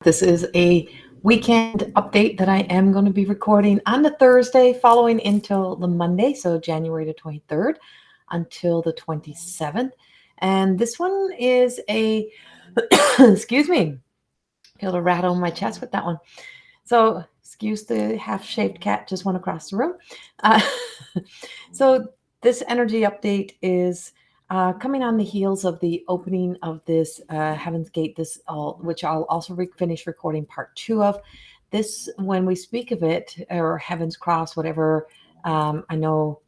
This is a weekend update that I am going to be recording on the Thursday following until the Monday, so January the 23rd until the 27th. And this one is a, excuse me, feel a rattle in my chest with that one. So, excuse the half-shaved cat just went across the room. Uh, so, this energy update is coming on the heels of the opening of this Heaven's Gate, which I'll also finish recording part 2 of. This, when we speak of it, or Heaven's Cross, whatever, I know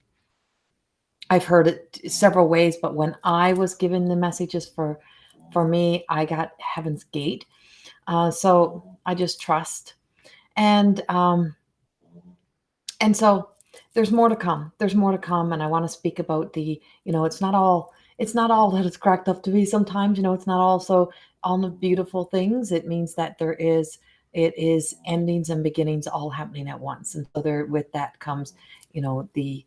I've heard it several ways, but when I was given the messages for me, I got Heaven's Gate. So I just trust. And and so there's more to come. There's more to come, and I want to speak about it's not all that it's cracked up to be. Sometimes, it's not also all the beautiful things. It means that it is endings and beginnings all happening at once. And so there with that comes, the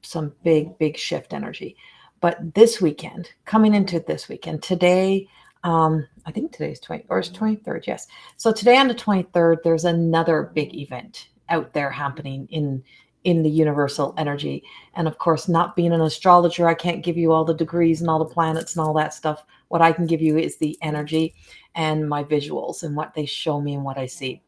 some big shift energy. But this weekend, coming into this weekend, today, I think today's 20 or it's 23rd. Yes. So today on the 23rd, there's another big event out there happening in the universal energy. And of course, not being an astrologer, I can't give you all the degrees and all the planets and all that stuff. What I can give you is the energy and my visuals and what they show me and what I see.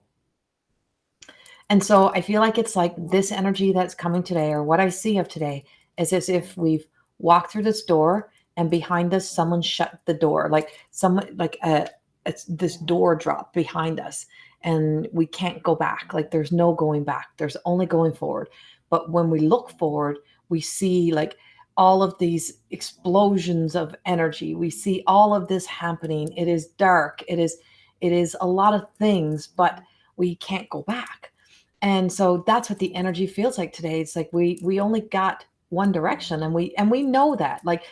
And so I feel like it's like this energy that's coming today, or what I see of today, is as if we've walked through this door and behind us someone shut the door, like someone like it's this door dropped behind us, and we can't go back. Like there's no going back. There's only going forward. But when we look forward, we see like all of these explosions of energy. We see all of this happening. It is dark. It is a lot of things, but we can't go back. And so that's what the energy feels like today. It's like we only got one direction, and we know that. Like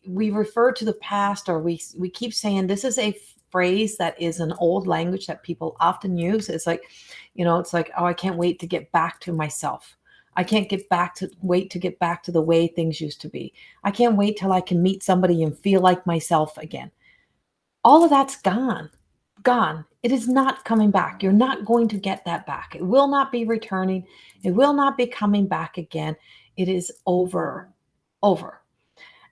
we refer to the past, or we keep saying this is a phrase that is an old language that people often use. It's like, it's like, oh, I can't wait to get back to myself. I can't wait to get back to the way things used to be. I can't wait till I can meet somebody and feel like myself again. All of that's gone. It is not coming back. You're not going to get that back. It will not be returning. It will not be coming back again. It is over.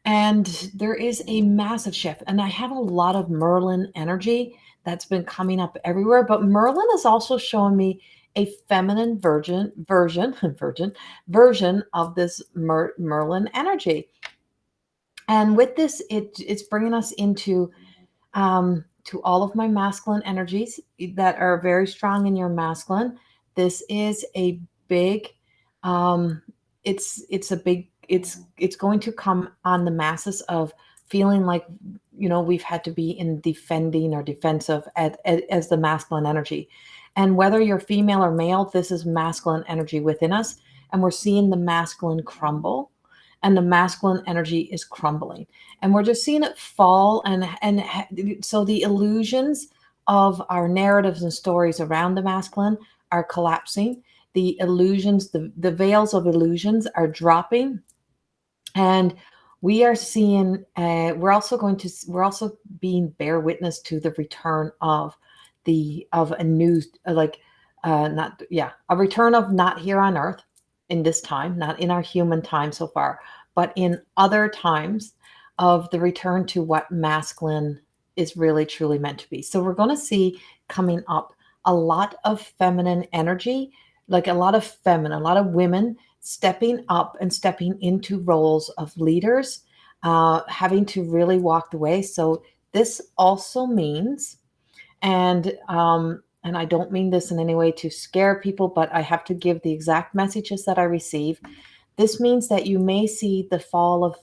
And there is a massive shift. And I have a lot of Merlin energy that's been coming up everywhere. But Merlin is also showing me a feminine version of this Merlin energy. And with this, it's bringing us into to all of my masculine energies that are very strong in your masculine. This is a big, it's a big, it's going to come on the masses of feeling like, we've had to be in defending or defensive as the masculine energy. And whether you're female or male, this is masculine energy within us. And we're seeing the masculine crumble, and the masculine energy is crumbling, and we're just seeing it fall. And so the illusions of our narratives and stories around the masculine are collapsing. The illusions, the veils of illusions are dropping, and we are seeing we're also being bear witness to the return of a new, like not yeah a return of, not here on earth in this time, not in our human time so far, but in other times, of the return to what masculine is really truly meant to be. So we're going to see coming up a lot of feminine energy, like a lot of women stepping up and stepping into roles of leaders, having to really walk the way. So this also means, and I don't mean this in any way to scare people, but I have to give the exact messages that I receive. This means that you may see the fall of,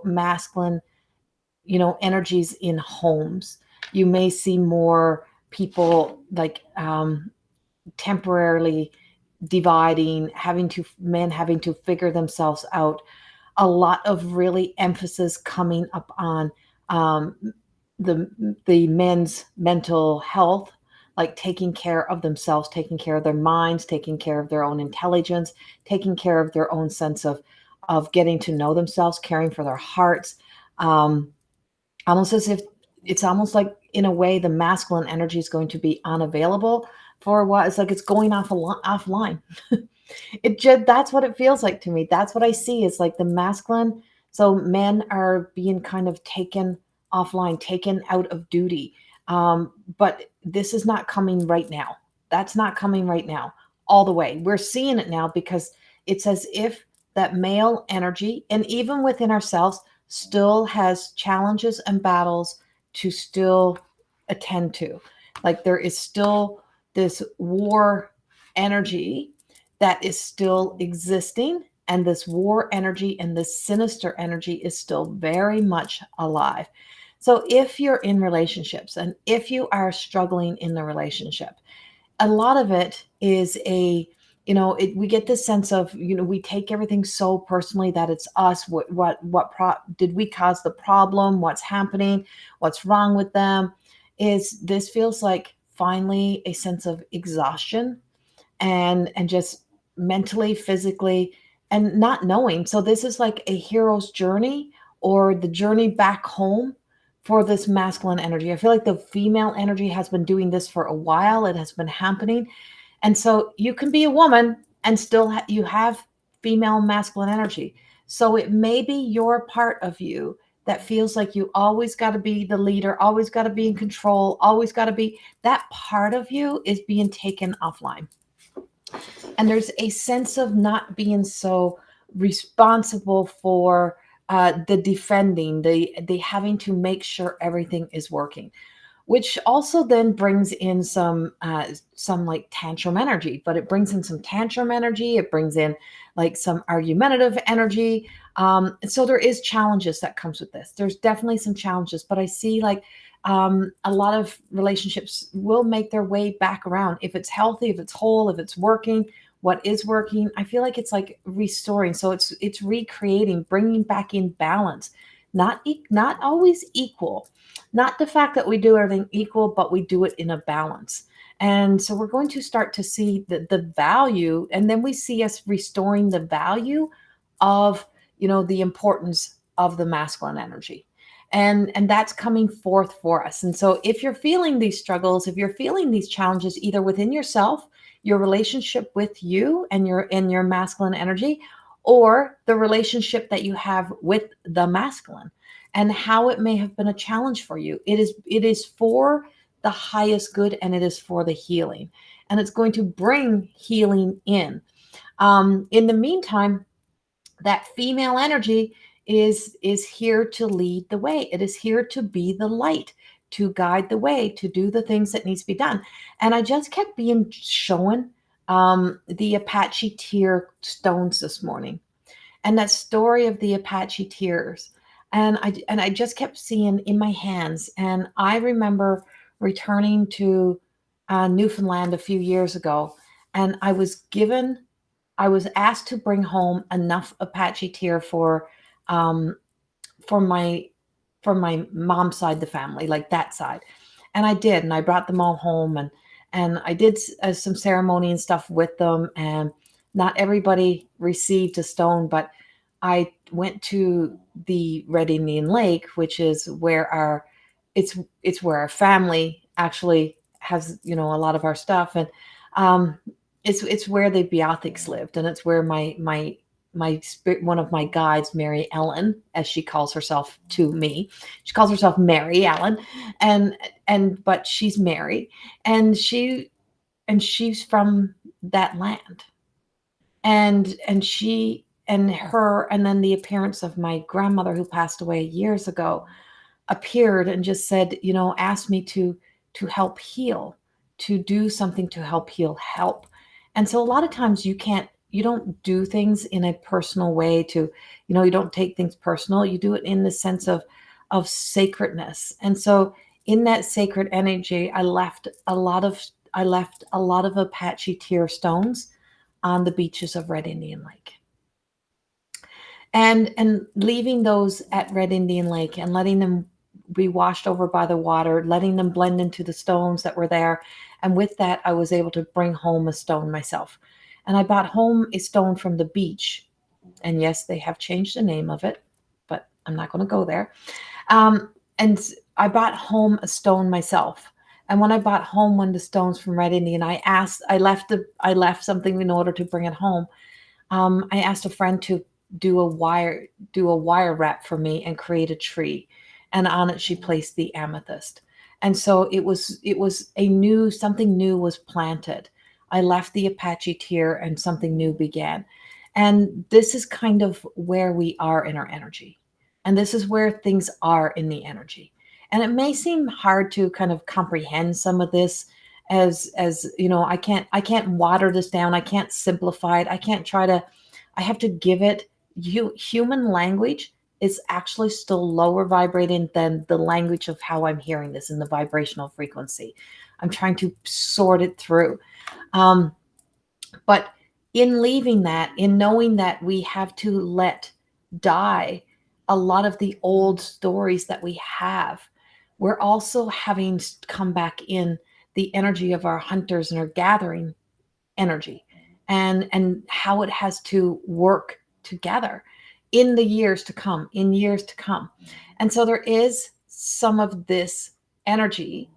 masculine, energies in homes. You may see more people like temporarily dividing, men having to figure themselves out. A lot of really emphasis coming up on the men's mental health, like taking care of themselves, taking care of their minds, taking care of their own intelligence, taking care of their own sense of getting to know themselves, caring for their hearts. Almost as if it's almost like, in a way, the masculine energy is going to be unavailable for a while. It's like it's going offline. It just, that's what it feels like to me. That's what I see, is like the masculine. So men are being kind of taken offline, taken out of duty. But this is not coming right now. That's not coming right now all the way. We're seeing it now because it's as if that male energy, and even within ourselves, still has challenges and battles to still attend to. Like there is still this war energy that is still existing, and this war energy and this sinister energy is still very much alive. So if you're in relationships and if you are struggling in the relationship, a lot of it is a, we get this sense of, we take everything so personally, that it's us. Did we cause the problem? What's happening? What's wrong with them? Is this feels like finally a sense of exhaustion, and just mentally, physically, and not knowing. So this is like a hero's journey, or the journey back home for this masculine energy. I feel like the female energy has been doing this for a while. It has been happening. And so you can be a woman and still you have female masculine energy. So it may be your part of you that feels like you always got to be the leader, always got to be in control, always got to be, that part of you is being taken offline. And there's a sense of not being so responsible for the defending, the having to make sure everything is working, which also then brings in some like tantrum energy. But it brings in some tantrum energy, it brings in like some argumentative energy. So there is challenges that comes with this. There's definitely some challenges, but I see like a lot of relationships will make their way back around if it's healthy, if it's whole, if it's working. What is working, I feel like it's like restoring. So it's recreating, bringing back in balance, not always equal, not the fact that we do everything equal, but we do it in a balance. And so we're going to start to see the value, and then we see us restoring the value of, the importance of the masculine energy. And that's coming forth for us. And so if you're feeling these struggles, if you're feeling these challenges, either within yourself, your relationship with you and your masculine energy, or the relationship that you have with the masculine, and how it may have been a challenge for you, it is for the highest good, and it is for the healing, and it's going to bring healing in the meantime. That female energy is here to lead the way. It is here to be the light, to guide the way, to do the things that needs to be done. And I just kept being shown the Apache tear stones this morning, and that story of the Apache tears. And I just kept seeing in my hands. And I remember returning to Newfoundland a few years ago, and I was asked to bring home enough Apache tear um, for my mom's side, the family, like that side. And I did, and I brought them all home, and I did some ceremony and stuff with them. And not everybody received a stone, but I went to the Red Indian Lake, which is where it's where our family actually has, a lot of our stuff. And um, it's where the Beathics lived, and it's where my spirit, one of my guides, Mary Ellen, as she calls herself to me. She calls herself Mary Ellen, but she's Mary, and she's from that land. And she and her, and then the appearance of my grandmother, who passed away years ago, appeared and just said, asked me to help heal, to do something to help heal, help. And so a lot of times you don't do things in a personal way to, you don't take things personal. You do it in the sense of sacredness. And so in that sacred energy, I left a lot of Apache tear stones on the beaches of Red Indian Lake. And leaving those at Red Indian Lake and letting them be washed over by the water, letting them blend into the stones that were there. And with that, I was able to bring home a stone myself. And I brought home a stone from the beach. And yes, they have changed the name of it, but I'm not going to go there. And I brought home a stone myself. And when I brought home one of the stones from Red Indian, I left something in order to bring it home. I asked a friend to do a wire wrap for me and create a tree, and on it she placed the amethyst. And so it was a new something new was planted. I left the Apache tier and something new began. And this is kind of where we are in our energy. And this is where things are in the energy. And it may seem hard to kind of comprehend some of this, as you know, I can't water this down, I can't simplify it, I have to give it human language is actually still lower vibrating than the language of how I'm hearing this in the vibrational frequency. I'm trying to sort it through. um, but in leaving that, in knowing that we have to let die a lot of the old stories that we have, we're also having come back in the energy of our hunters and our gathering energy, and how it has to work together in the years to come, in years to come. And so there is some of this energy,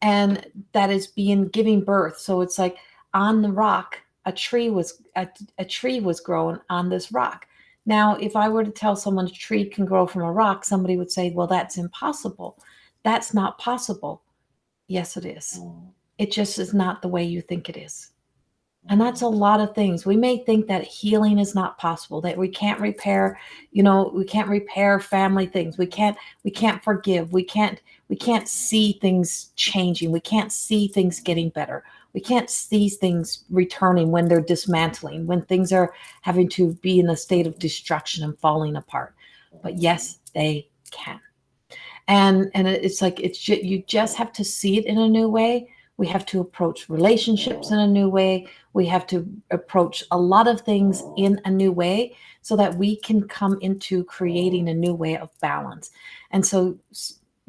and that is being giving birth. So it's like on the rock, a tree was grown on this rock. Now if I were to tell someone a tree can grow from a rock, somebody would say, well, that's impossible. That's not possible. Yes, it is. It just is not the way you think it is. And that's a lot of things. We may think that healing is not possible, that we can't repair, we can't repair family things. We can't forgive. We can't see things changing. We can't see things getting better. We can't see things returning when they're dismantling, when things are having to be in a state of destruction and falling apart. But yes, they can. And it's like you just have to see it in a new way. We have to approach relationships in a new way. We have to approach a lot of things in a new way, so that we can come into creating a new way of balance. And so,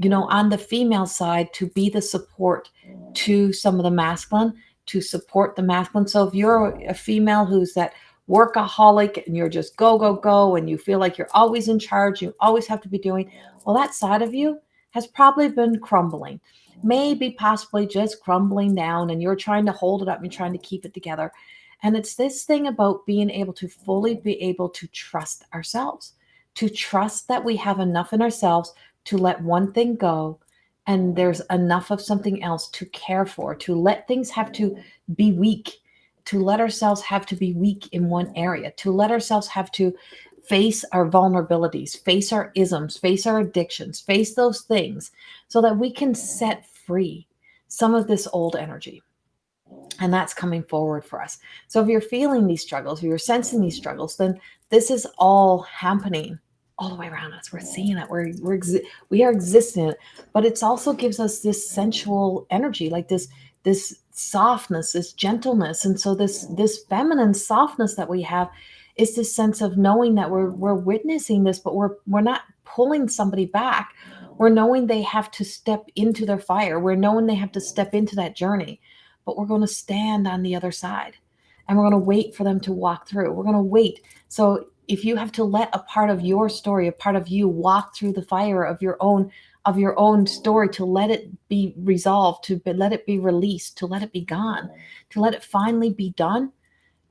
on the female side, to be the support to some of the masculine, to support the masculine. So if you're a female who's that workaholic and you're just go go go, and you feel like you're always in charge, you always have to be doing, well, that side of you has probably been crumbling, maybe possibly just crumbling down, and you're trying to hold it up and trying to keep it together. And it's this thing about being able to fully be able to trust ourselves, to trust that we have enough in ourselves to let one thing go, and there's enough of something else to care for, to let things have to be weak, to let ourselves have to be weak in one area, to let ourselves have to face our vulnerabilities, face our isms, face our addictions, face those things, so that we can set free some of this old energy. And that's coming forward for us. So if you're feeling these struggles, if you're sensing these struggles, then this is all happening all the way around us. We're seeing it. We are existing it. But it also gives us this sensual energy, like this softness, this gentleness. And so this feminine softness that we have is this sense of knowing that we're witnessing this, but we're not pulling somebody back. We're knowing they have to step into their fire. We're knowing they have to step into that journey, but we're going to stand on the other side, and we're going to wait for them to walk through. We're going to wait. So if you have to let a part of your story, a part of you walk through the fire of your own story, to let it be resolved, to let it be released, to let it be gone, to let it finally be done,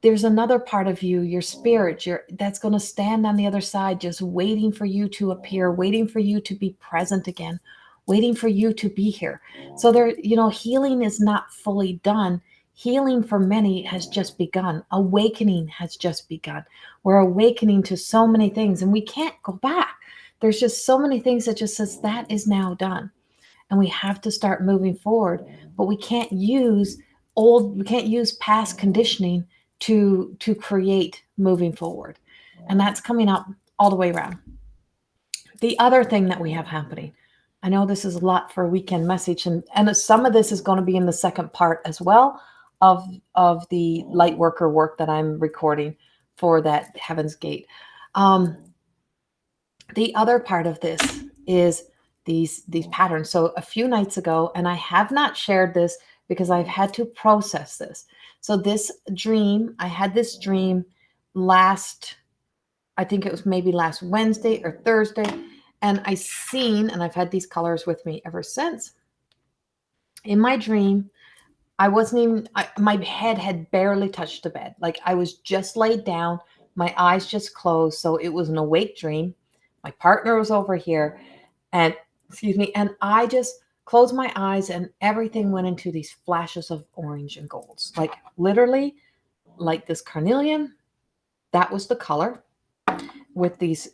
there's another part of you, your spirit, that's going to stand on the other side, just waiting for you to appear, waiting for you to be present again, waiting for you to be here. So healing is not fully done. Healing for many has just begun. Awakening has just begun. We're awakening to so many things, and we can't go back. There's just so many things that just says that is now done, and we have to start moving forward. But we can't use past conditioning to create moving forward. And that's coming up all the way around. The other thing that we have happening, I know this is a lot for a weekend message, and some of this is going to be in the second part as well of the lightworker work that I'm recording for that Heaven's Gate. The other part of this is these patterns. So a few nights ago, and I have not shared this because I've had to process this. So I had this dream I think it was maybe last Wednesday or Thursday, And I seen, and I've had these colors with me ever since. In my dream, I wasn't even, my head had barely touched the bed. Like I was just laid down, my eyes just closed. So it was an awake dream. My partner was over here, and excuse me, and I just closed my eyes and everything went into these flashes of orange and golds. Like literally, like this carnelian, that was the color with these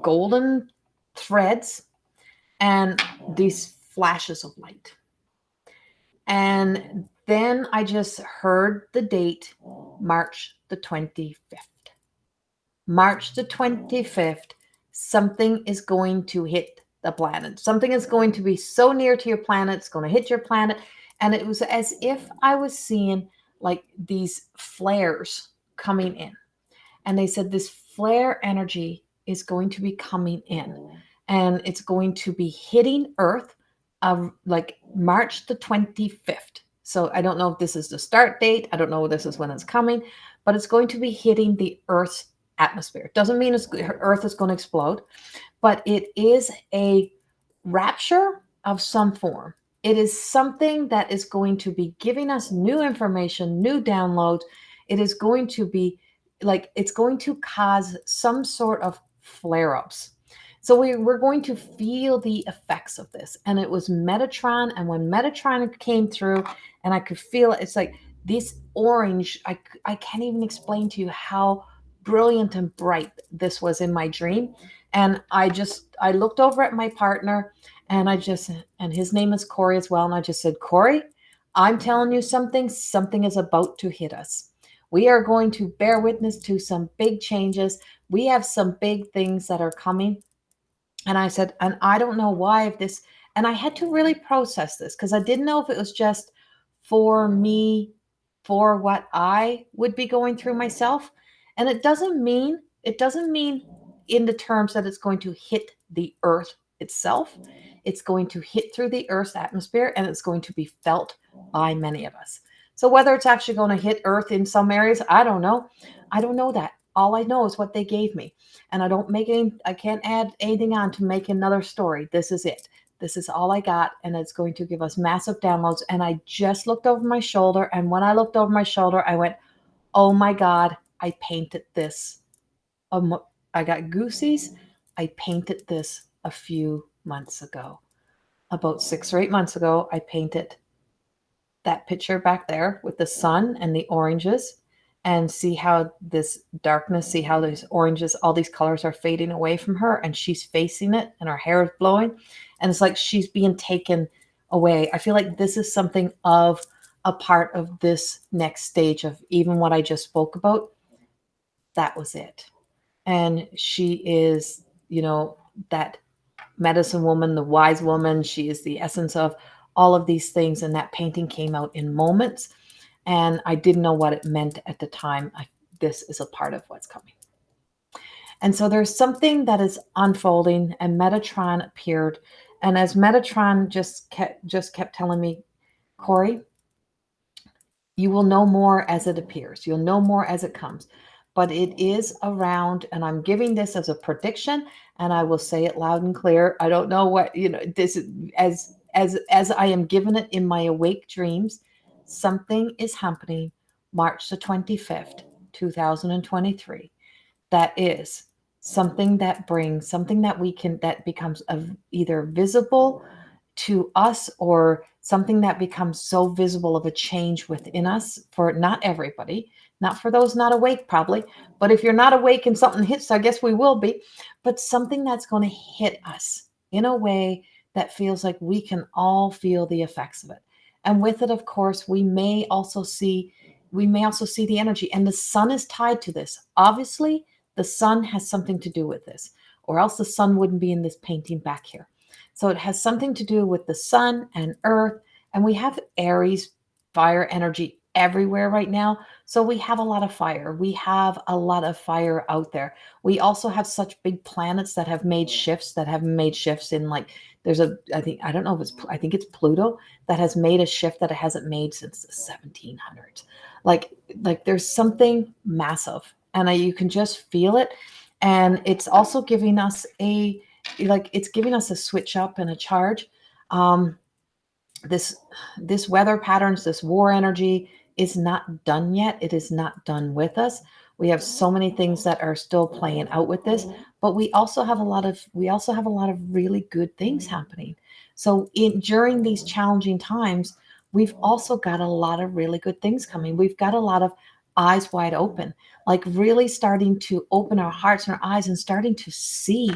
golden threads and these flashes of light. And then I just heard the date, March the 25th. March the 25th, something is going to hit the planet. Something is going to be so near to your planet, it's going to hit your planet. And it was as if I was seeing like these flares coming in. And they said this flare energy is going to be coming in and it's going to be hitting Earth of like March the 25th. So I don't know if this is the start date. I don't know if this is when it's coming, but it's going to be hitting the Earth's atmosphere. It doesn't mean Earth is going to explode, but it is a rapture of some form. It is something that is going to be giving us new information, new downloads. It is going to be like, it's going to cause some sort of flare ups. So we're going to feel the effects of this. And it was Metatron. And when Metatron came through and I could feel it, it's like this orange, I can't even explain to you how brilliant and bright this was in my dream. And I looked over at my partner and and his name is Corrie as well. And I just said, Corrie, I'm telling you something is about to hit us. We are going to bear witness to some big changes. We have some big things that are coming. And I said, and I don't know why if this, and I had to really process this because I didn't know if it was just for me, for what I would be going through myself. And it doesn't mean in the terms that it's going to hit the earth itself. It's going to hit through the earth's atmosphere and it's going to be felt by many of us. So whether it's actually going to hit earth in some areas, I don't know. I don't know that. All I know is what they gave me. And I can't add anything on to make another story. This is it. This is all I got. And it's going to give us massive downloads. And I just looked over my shoulder. And when I looked over my shoulder, I went, oh my God, I painted this. I got goosies. I painted this a few months ago. About 6 or 8 months ago, I painted that picture back there with the sun and the oranges, and see how this darkness, see how these oranges, all these colors are fading away from her and she's facing it and her hair is blowing and it's like she's being taken away. I feel like this is something of a part of this next stage of even what I just spoke about. That was it. And she is, that medicine woman, the wise woman. She is the essence of all of these things. And that painting came out in moments. And I didn't know what it meant at the time. This is a part of what's coming. And so there's something that is unfolding, and Metatron appeared. And as Metatron just kept telling me, Corrie, you will know more as it appears. You'll know more as it comes. But it is around, and I'm giving this as a prediction, and I will say it loud and clear. I don't know what, this is as I am given it in my awake dreams. Something is happening March the 25th, 2023. That is something that brings something that becomes either visible to us or something that becomes so visible of a change within us for not everybody, not for those not awake probably, but if you're not awake and something hits, I guess we will be, but something that's going to hit us in a way that feels like we can all feel the effects of it. And with it, of course, we may also see the energy, and the sun is tied to this. Obviously, the sun has something to do with this, or else the sun wouldn't be in this painting back here. So it has something to do with the sun and earth, and we have Aries fire energy everywhere right now. So we have a lot of fire. We have a lot of fire out there. We also have such big planets that have made shifts in, like, I think it's Pluto that has made a shift that it hasn't made since the 1700s. Like there's something massive, and you can just feel it. And it's also giving us like it's giving us a switch up and a charge. Um, this this weather patterns, this war energy is not done yet. It is not done with us. We have so many things that are still playing out with this, but we also have a lot of really good things happening. So in during these challenging times, we've also got a lot of really good things coming. We've got a lot of eyes wide open, like really starting to open our hearts and our eyes and starting to see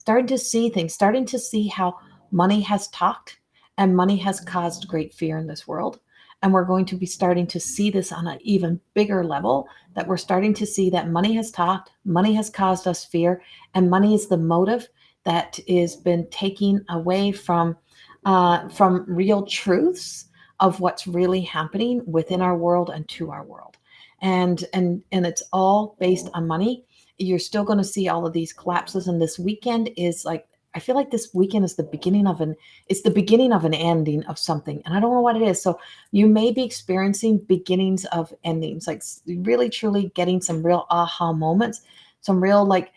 things, starting to see how money has talked and money has caused great fear in this world. And we're going to be starting to see this on an even bigger level, that we're starting to see that money has talked, money has caused us fear, and money is the motive that has been taken away from real truths of what's really happening within our world and to our world. And it's all based on money. You're still going to see all of these collapses, and this weekend is like, I feel like this weekend is the beginning of an ending of something, and I don't know what it is. So you may be experiencing beginnings of endings, like really truly getting some real aha moments, some real like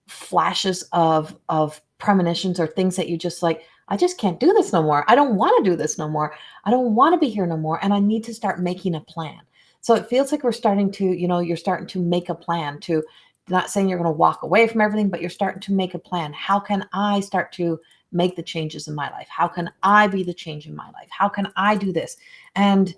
flashes of premonitions, or things that you just like, I just can't do this no more. I don't want to do this no more. I don't want to be here no more, and I need to start making a plan. So it feels like we're starting to, you're starting to make a plan to, not saying you're going to walk away from everything, but you're starting to make a plan. How can I start to make the changes in my life? How can I be the change in my life? How can I do this? And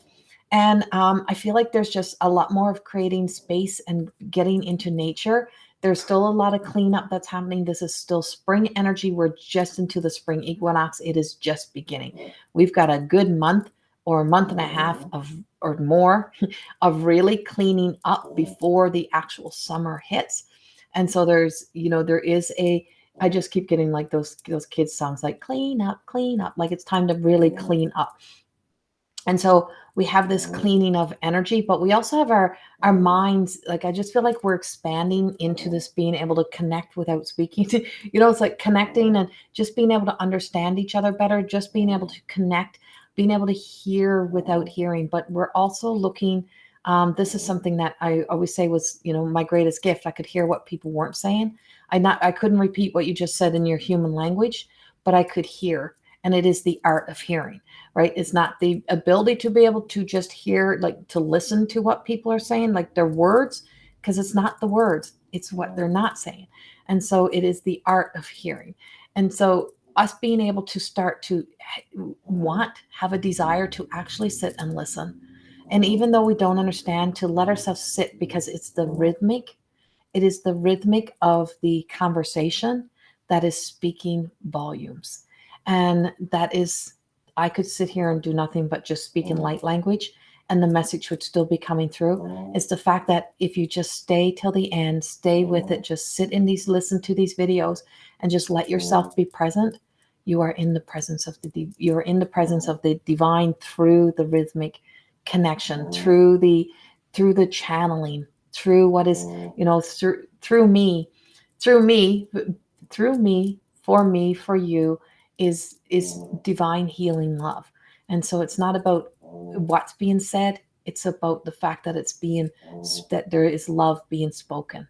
I feel like there's just a lot more of creating space and getting into nature. There's still a lot of cleanup that's happening. This is still spring energy. We're just into the spring equinox. It is just beginning. We've got a good month or a month and a half of or more of really cleaning up before the actual summer hits. And so there is I just keep getting like those kids songs, like clean up, like it's time to really clean up. And so we have this cleaning of energy, but we also have our minds. Like, I just feel like we're expanding into this being able to connect without speaking. It's like connecting and just being able to understand each other better, just being able to connect, being able to hear without hearing. But we're also looking, this is something that I always say was, my greatest gift. I could hear what people weren't saying. I couldn't repeat what you just said in your human language, but I could hear. And it is the art of hearing, right? It's not the ability to be able to just hear, like to listen to what people are saying, like their words, because it's not the words, it's what they're not saying. And so it is the art of hearing. And so us being able to start to have a desire to actually sit and listen. And even though we don't understand, to let ourselves sit, because it is the rhythmic of the conversation that is speaking volumes. And that is, I could sit here and do nothing but just speak in light language, and the message would still be coming through. It's the fact that if you just stay till the end, stay with it, just listen to these videos, and just let yourself be present. You are in the presence of the divine, through the rhythmic connection, through the channeling, through what is, through me, through me, through me, for you, is divine healing love. And so it's not about what's being said, it's about the fact that that there is love being spoken.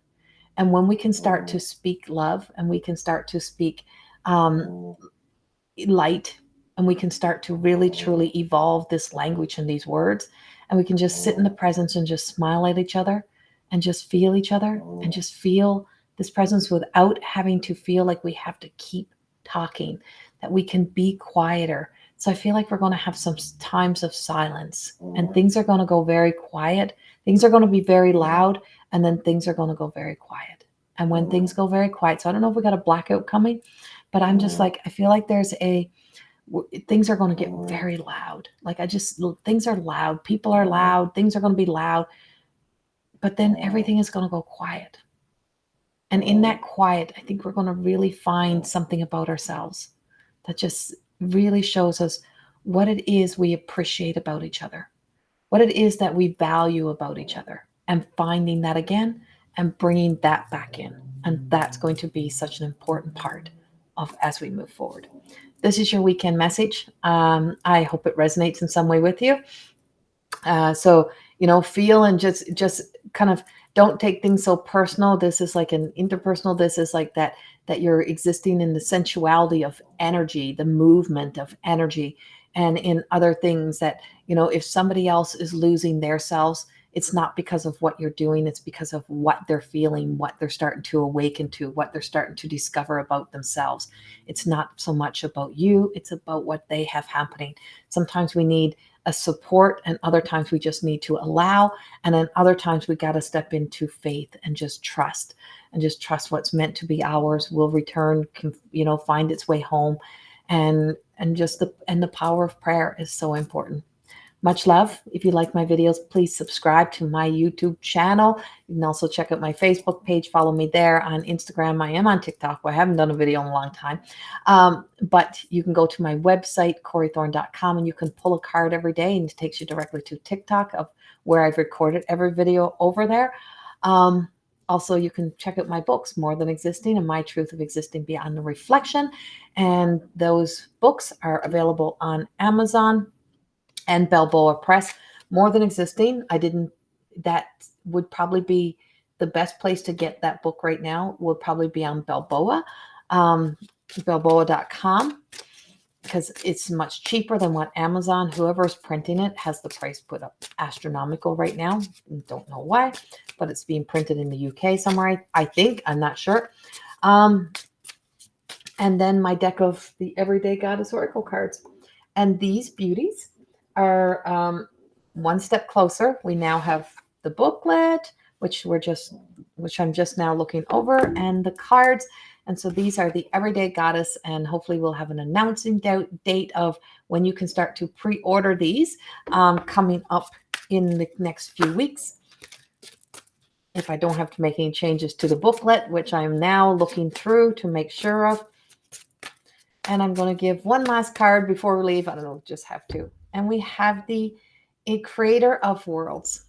And when we can start to speak love, and we can start to speak um, light, and we can start to really truly evolve this language and these words, and we can just sit in the presence and just smile at each other, and just feel each other, and just feel this presence without having to feel like we have to keep talking, that we can be quieter. So I feel like we're going to have some times of silence, and things are going to go very quiet. Things are going to be very loud, and then things are going to go very quiet. And when things go very quiet, so I don't know if we got a blackout coming, but I'm just like, I feel like things are going to get very loud. Like, things are loud. People are loud. Things are going to be loud. But then everything is going to go quiet. And in that quiet, I think we're going to really find something about ourselves that just really shows us what it is we appreciate about each other, what it is that we value about each other, and finding that again and bringing that back in. And that's going to be such an important part of as we move forward. This is your weekend message. I hope it resonates in some way with you. So feel and just kind of don't take things so personal. This is like an interpersonal. This is like that you're existing in the sensuality of energy, the movement of energy, and in other things that, if somebody else is losing their selves, it's not because of what you're doing. It's because of what they're feeling, what they're starting to awaken to, what they're starting to discover about themselves. It's not so much about you. It's about what they have happening. Sometimes we need a support, and other times we just need to allow. And then other times we got to step into faith and just trust what's meant to be ours will return, find its way home. And just the power of prayer is so important. Much love. If you like my videos, please subscribe to my YouTube channel. You can also check out my Facebook page. Follow me there. On Instagram. I am on TikTok, where I haven't done a video in a long time. But you can go to my website, CorrieThorne.com, and you can pull a card every day, and it takes you directly to TikTok of where I've recorded every video over there. Also, you can check out my books, More Than Existing and My Truth of Existing Beyond the Reflection. And those books are available on Amazon and Balboa Press. More Than Existing, that would probably be the best place to get that book right now, would probably be on Balboa, Balboa.com, because it's much cheaper than what Amazon, whoever's printing it, has the price put up astronomical right now. Don't know why, but it's being printed in the UK somewhere, I think. I'm not sure. And then my deck of the Everyday Goddess Oracle cards. And these beauties are one step closer. We now have the booklet, which I'm just now looking over, and the cards. And so these are the Everyday Goddess, and hopefully we'll have an announcing date of when you can start to pre-order these coming up in the next few weeks. If I don't have to make any changes to the booklet, which I'm now looking through to make sure of. And I'm going to give one last card before we leave. I don't know, just have to. And we have the Creator of Worlds.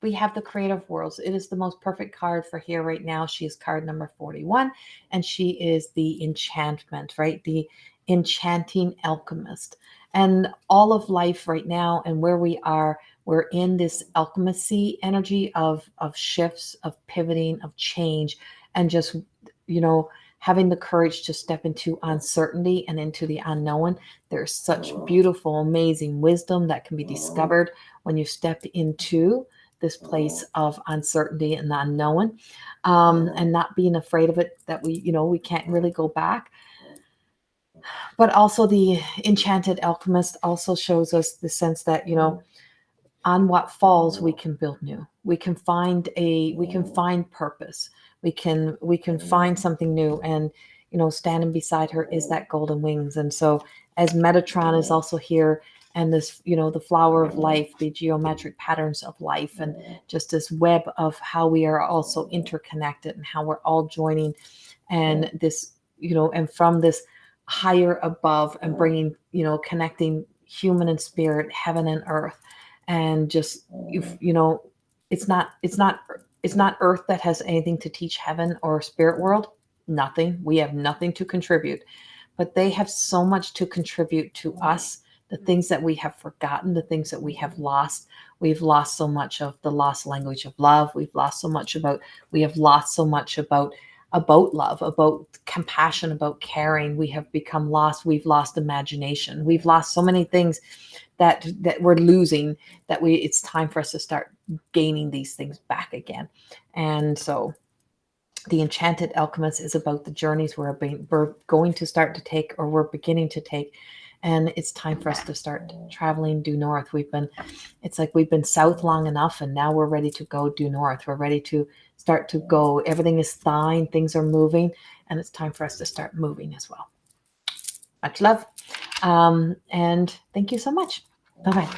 We have the Creator of Worlds. It is the most perfect card for here right now. She is card number 41, and she is the enchantment, right? The enchanting alchemist. And all of life right now and where we are, we're in this alchemy energy of shifts, of pivoting, of change, and just, having the courage to step into uncertainty and into the unknown. There's such beautiful, amazing wisdom that can be discovered when you step into this place of uncertainty and the unknown, and not being afraid of it, that we can't really go back. But also the enchanted alchemist also shows us the sense that, on what falls, we can build new. We can find purpose. We can find something new. And, standing beside her is that golden wings. And so as Metatron is also here, and this, the flower of life, the geometric patterns of life, and just this web of how we are also interconnected and how we're all joining, and this, and from this higher above, and bringing, connecting human and spirit, heaven and earth. And just, it's not earth that has anything to teach heaven or spirit world. Nothing. We have nothing to contribute, but they have so much to contribute to us. The things that we have forgotten, the things that we have lost. We've lost so much of the lost language of love. We have lost so much about love, about compassion, about caring. We have become lost. We've lost imagination. We've lost so many things that we're losing, that it's time for us to start gaining these things back again. And so the Enchanted Alchemist is about the journeys we're going to start to take, or we're beginning to take. And it's time for us to start traveling due north. It's like we've been south long enough, and now we're ready to go due north. We're ready to start to go. Everything is fine. Things are moving, and it's time for us to start moving as well. Much love. And thank you so much. Bye-bye.